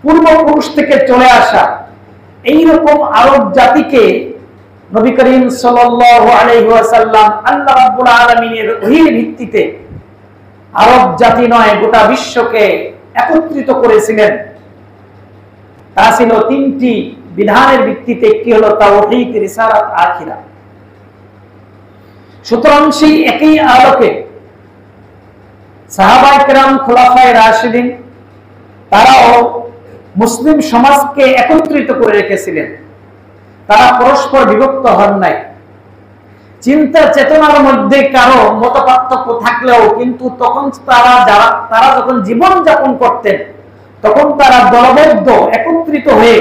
পূর্বপুরুষ থেকে চলে আসা এইরকম আরব জাতিকে নবী করিম সাল্লাল্লাহু আলাইহি ওয়াসাল্লাম আল্লাহ রাব্বুল আলামিনের ওহীর ভিত্তিতে আরব জাতি নয় গোটা বিশ্বকে একত্রিত করেছিলেন। তা ছিল তিনটি বিধানের ভিত্তিতে, একটি হলো তাওহীদ, রিসালাত, আখিরাত। সুতরাং সেই একই আলোকে সাহাবায়ে কেরাম, খোলাফায়ে রাশিদিন তারাও মুসলিম সমাজকে একত্রিত করে রেখেছিলেন। তারা পরস্পর বিভক্ত হন নাই। চিন্তা চেতনার মধ্যে কারো মতপার্থক্য থাকলেও কিন্তু তখন তারা যখন জীবন যাপন করতেন তখন তারা দলবদ্ধ একত্রিত হয়ে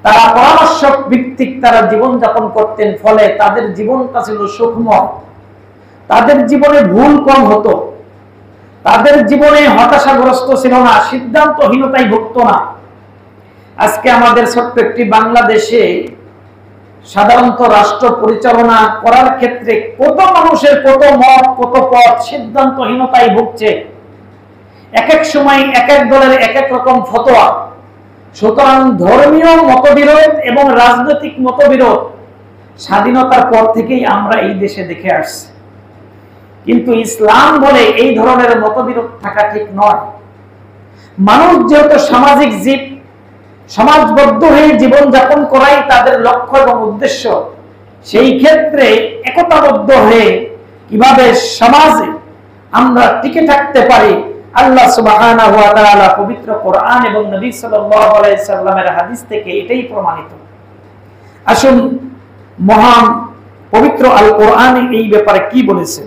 তারা পরামর্শ ভিত্তিক তারা জীবন যাপন করতেন। ফলে তাদের জীবনটা ছিল সুখময়, তাদের জীবনে ভুল কম হতো, তাদের জীবনে হতাশাগ্রস্ত ছিল না, সিদ্ধান্তহীনতায় ভুগত না। আজকে আমাদের ছোট্ট একটি বাংলাদেশে সাধারণত রাষ্ট্র পরিচালনা করার ক্ষেত্রে কত মানুষের কত মত, কত পথ, সিদ্ধান্তহীনতায় ভুগছে। এক এক সময় এক এক দলের এক এক রকম ফতোয়া। সুতরাং ধর্মীয় মতবিরোধ এবং রাজনৈতিক মতবিরোধ স্বাধীনতার পর থেকেই আমরা এই দেশে দেখে আসছি। কিন্তু ইসলাম বলে এই ধরনের মতবিরোধ থাকা ঠিক নয়। মানুষ যেহেতু সামাজিক জীব, সমাজবদ্ধ হয়ে জীবন যাপন করাই তাদের লক্ষ্য এবং উদ্দেশ্য, সেই ক্ষেত্রে একতাবদ্ধ হয়ে কিভাবে সমাজে আমরা টিকে থাকতে পারি, আল্লাহ সুবহানাহু ওয়া তাআলা পবিত্র কোরআন এবং নবী সাল্লাল্লাহু আলাইহি সাল্লামের হাদিস থেকে এটাই প্রমাণিত। আসুন মহান পবিত্র আল কোরআনে এই ব্যাপারে কি বলেছে।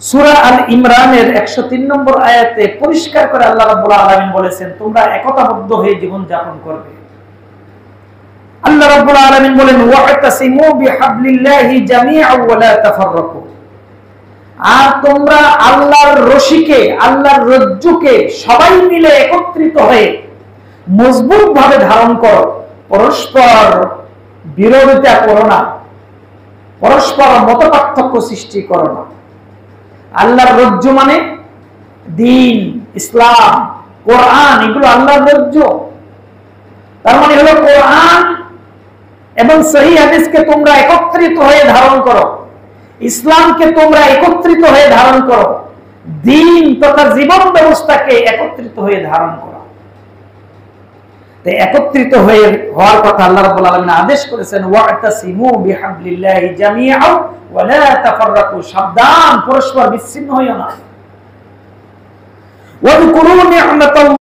সূরা আল ইমরানের 103 নম্বর আয়াতে পরিষ্কার করে আল্লাহ রাব্বুল আলামিন বলেছেন, তোমরা একতাবদ্ধ হয়ে জীবন যাপন করবে। আল্লাহ রাব্বুল আলামিন বলেন, ওয়া'তাসিমু বিহাবলিল্লাহি জামিআন ওয়া লা তাফাররাকু। আর তোমরা আল্লাহর রশিকে, আল্লাহর রজ্জুকে সবাই মিলে একত্রিত হয়ে মজবুত ভাবে ধারণ করো, পরস্পর বিরোধিতা করো না, পরস্পর মতপার্থক্য সৃষ্টি করো না। আল্লাহর রজ্জু মানে দ্বীন, ইসলাম, কোরআন, এগুলো আল্লাহর রজ্জু। তার মানে হলো কোরআন এবং সহিহ হাদিসকে তোমরা একত্রিত হয়ে ধারণ করো, ইসলামকে তোমরা একত্রিত হয়ে ধারণ করো, দ্বীন তথা জীবন ব্যবস্থাকে একত্রিত হয়ে ধারণ করো। একত্রিত হয়ে হওয়ার কথা আল্লাহ রাব্বুল আলামিন আদেশ করেছেন, ওয়া'তাসিমু বিহাবলিল্লাহি জামিআন ওয়া লা তাফাররাকু। সাবধান, পরস্পর বিচ্ছিন্ন হইও না। ওয়াযকুরু নি'মাতাল্লাহি